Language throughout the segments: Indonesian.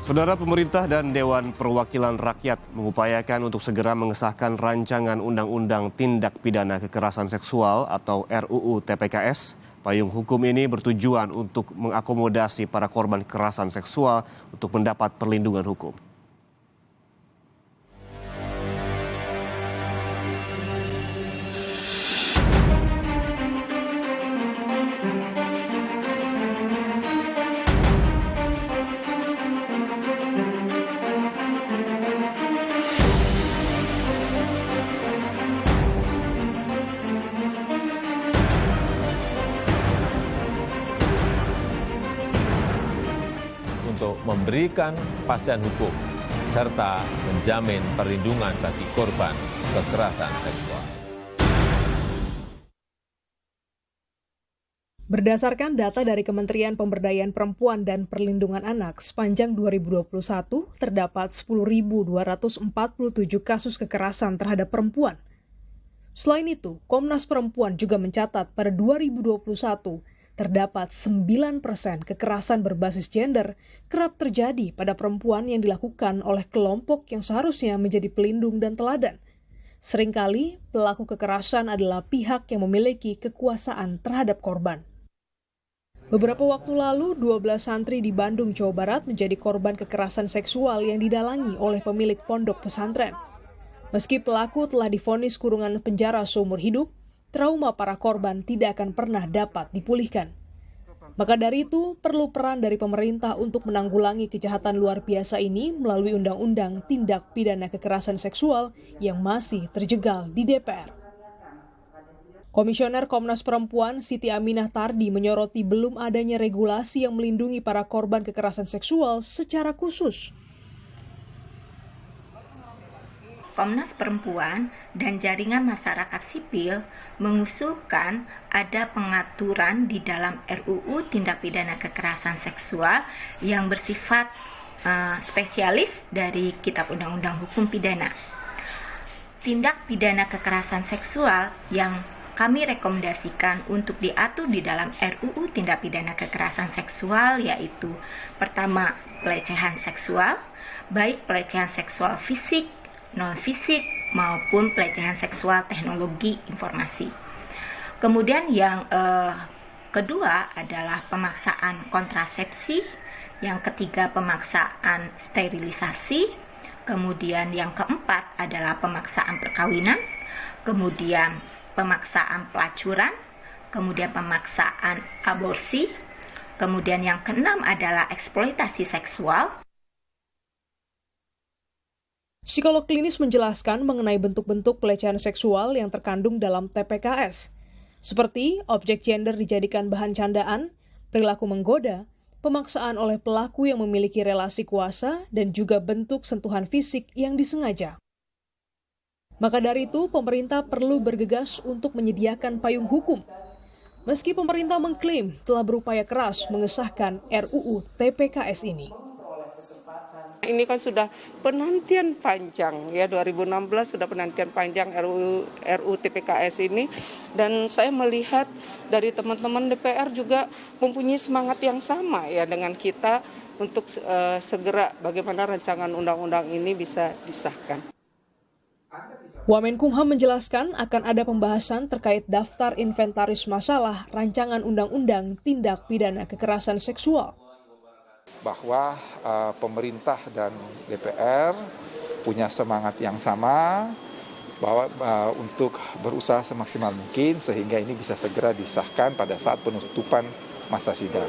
Saudara, pemerintah dan Dewan Perwakilan Rakyat mengupayakan untuk segera mengesahkan rancangan Undang-Undang Tindak Pidana Kekerasan Seksual atau RUU TPKS. Payung hukum ini bertujuan untuk mengakomodasi para korban kekerasan seksual untuk mendapat perlindungan hukum. Untuk memberikan kepastian hukum serta menjamin perlindungan bagi korban kekerasan seksual. Berdasarkan data dari Kementerian Pemberdayaan Perempuan dan Perlindungan Anak, sepanjang 2021 terdapat 10.247 kasus kekerasan terhadap perempuan. Selain itu, Komnas Perempuan juga mencatat pada 2021 terdapat 9% kekerasan berbasis gender kerap terjadi pada perempuan yang dilakukan oleh kelompok yang seharusnya menjadi pelindung dan teladan. Seringkali, pelaku kekerasan adalah pihak yang memiliki kekuasaan terhadap korban. Beberapa waktu lalu, 12 santri di Bandung, Jawa Barat menjadi korban kekerasan seksual yang didalangi oleh pemilik pondok pesantren. Meski pelaku telah divonis kurungan penjara seumur hidup, trauma para korban tidak akan pernah dapat dipulihkan. Maka dari itu, perlu peran dari pemerintah untuk menanggulangi kejahatan luar biasa ini melalui Undang-Undang Tindak Pidana Kekerasan Seksual yang masih terjegal di DPR. Komisioner Komnas Perempuan Siti Aminah Tardi menyoroti belum adanya regulasi yang melindungi para korban kekerasan seksual secara khusus. Komnas Perempuan dan jaringan masyarakat sipil mengusulkan ada pengaturan di dalam RUU Tindak Pidana Kekerasan Seksual yang bersifat spesialis dari Kitab Undang-Undang Hukum Pidana. Tindak pidana kekerasan seksual yang kami rekomendasikan untuk diatur di dalam RUU Tindak Pidana Kekerasan Seksual yaitu pertama, pelecehan seksual, baik pelecehan seksual fisik, non-fisik maupun pelecehan seksual teknologi informasi. Kemudian yang kedua adalah pemaksaan kontrasepsi, yang ketiga pemaksaan sterilisasi, kemudian yang keempat adalah pemaksaan perkawinan, kemudian pemaksaan pelacuran, kemudian pemaksaan aborsi, kemudian yang keenam adalah eksploitasi seksual. Psikolog klinis menjelaskan mengenai bentuk-bentuk pelecehan seksual yang terkandung dalam TPKS, seperti objek gender dijadikan bahan candaan, perilaku menggoda, pemaksaan oleh pelaku yang memiliki relasi kuasa, dan juga bentuk sentuhan fisik yang disengaja. Maka dari itu, pemerintah perlu bergegas untuk menyediakan payung hukum. Meski pemerintah mengklaim telah berupaya keras mengesahkan RUU TPKS ini. Ini kan sudah penantian panjang ya, 2016 sudah penantian panjang RUU TPKS ini, dan saya melihat dari teman-teman DPR juga mempunyai semangat yang sama ya dengan kita untuk segera bagaimana rancangan undang-undang ini bisa disahkan. Wamenkumham menjelaskan akan ada pembahasan terkait daftar inventaris masalah rancangan undang-undang tindak pidana kekerasan seksual. Bahwa pemerintah dan DPR punya semangat yang sama bahwa untuk berusaha semaksimal mungkin sehingga ini bisa segera disahkan pada saat penutupan masa sidang.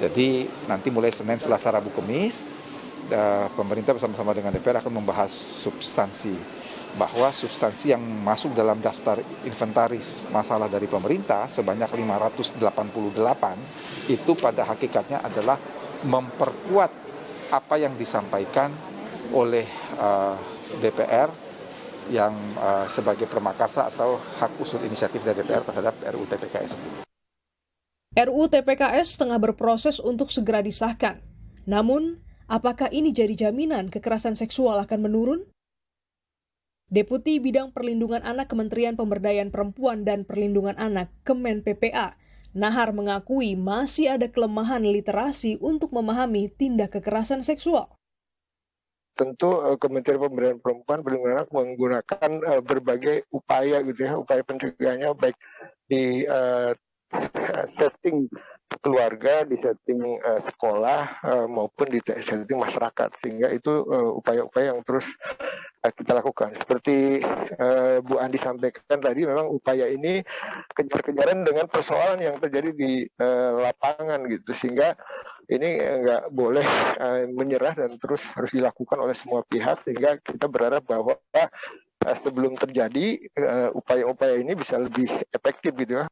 Jadi nanti mulai Senin, Selasa, Rabu, Kamis, pemerintah bersama-sama dengan DPR akan membahas substansi. Bahwa substansi yang masuk dalam daftar inventaris masalah dari pemerintah sebanyak 588 itu pada hakikatnya adalah memperkuat apa yang disampaikan oleh DPR yang sebagai pramakarsa atau hak usul inisiatif dari DPR terhadap RUU TPKS. RUU TPKS tengah berproses untuk segera disahkan. Namun, apakah ini jadi jaminan kekerasan seksual akan menurun? Deputi Bidang Perlindungan Anak Kementerian Pemberdayaan Perempuan dan Perlindungan Anak Kemen PPA, Nahar mengakui masih ada kelemahan literasi untuk memahami tindak kekerasan seksual. Tentu Kementerian Pemberdayaan Perempuan Perlindungan Anak menggunakan berbagai upaya gitu ya, upaya pencegahannya baik di setting keluarga, di setting sekolah maupun di setting masyarakat, sehingga itu upaya-upaya yang terus kita lakukan. Seperti Bu Andi sampaikan tadi, memang upaya ini kejar-kejaran dengan persoalan yang terjadi di lapangan gitu, sehingga ini nggak boleh menyerah dan terus harus dilakukan oleh semua pihak, sehingga kita berharap bahwa sebelum terjadi upaya-upaya ini bisa lebih efektif gitu ya.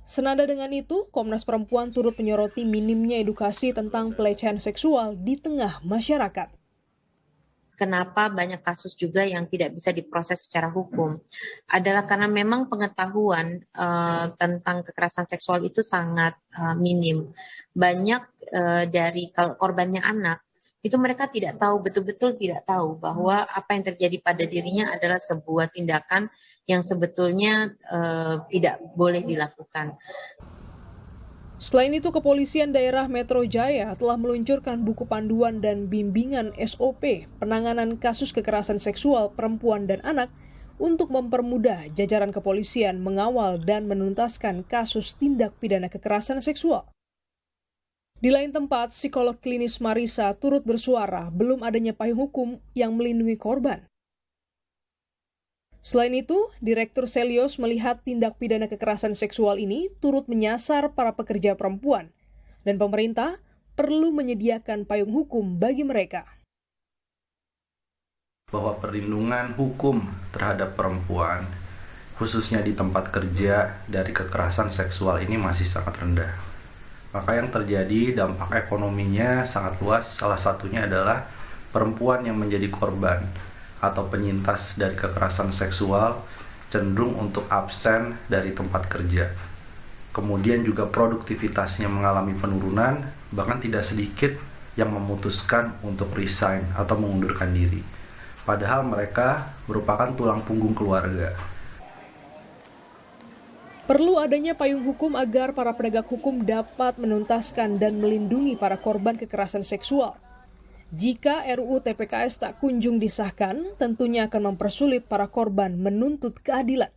Senada dengan itu, Komnas Perempuan turut menyoroti minimnya edukasi tentang pelecehan seksual di tengah masyarakat. Kenapa banyak kasus juga yang tidak bisa diproses secara hukum adalah karena memang pengetahuan tentang kekerasan seksual itu sangat minim. Banyak dari kalau korbannya anak, itu mereka tidak tahu, betul-betul tidak tahu bahwa apa yang terjadi pada dirinya adalah sebuah tindakan yang sebetulnya tidak boleh dilakukan. Selain itu, Kepolisian Daerah Metro Jaya telah meluncurkan buku panduan dan bimbingan SOP penanganan kasus kekerasan seksual perempuan dan anak untuk mempermudah jajaran kepolisian mengawal dan menuntaskan kasus tindak pidana kekerasan seksual. Di lain tempat, psikolog klinis Marisa turut bersuara belum adanya payung hukum yang melindungi korban. Selain itu, Direktur Selios melihat tindak pidana kekerasan seksual ini turut menyasar para pekerja perempuan, dan pemerintah perlu menyediakan payung hukum bagi mereka. Bahwa perlindungan hukum terhadap perempuan, khususnya di tempat kerja dari kekerasan seksual ini masih sangat rendah. Maka yang terjadi dampak ekonominya sangat luas, salah satunya adalah perempuan yang menjadi korban atau penyintas dari kekerasan seksual cenderung untuk absen dari tempat kerja. Kemudian juga produktivitasnya mengalami penurunan, bahkan tidak sedikit yang memutuskan untuk resign atau mengundurkan diri. Padahal mereka merupakan tulang punggung keluarga. Perlu adanya payung hukum agar para penegak hukum dapat menuntaskan dan melindungi para korban kekerasan seksual. Jika RUU TPKS tak kunjung disahkan, tentunya akan mempersulit para korban menuntut keadilan.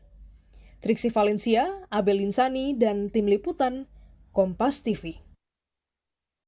Triksi Valencia, Abel Insani, dan Tim Liputan, Kompas TV.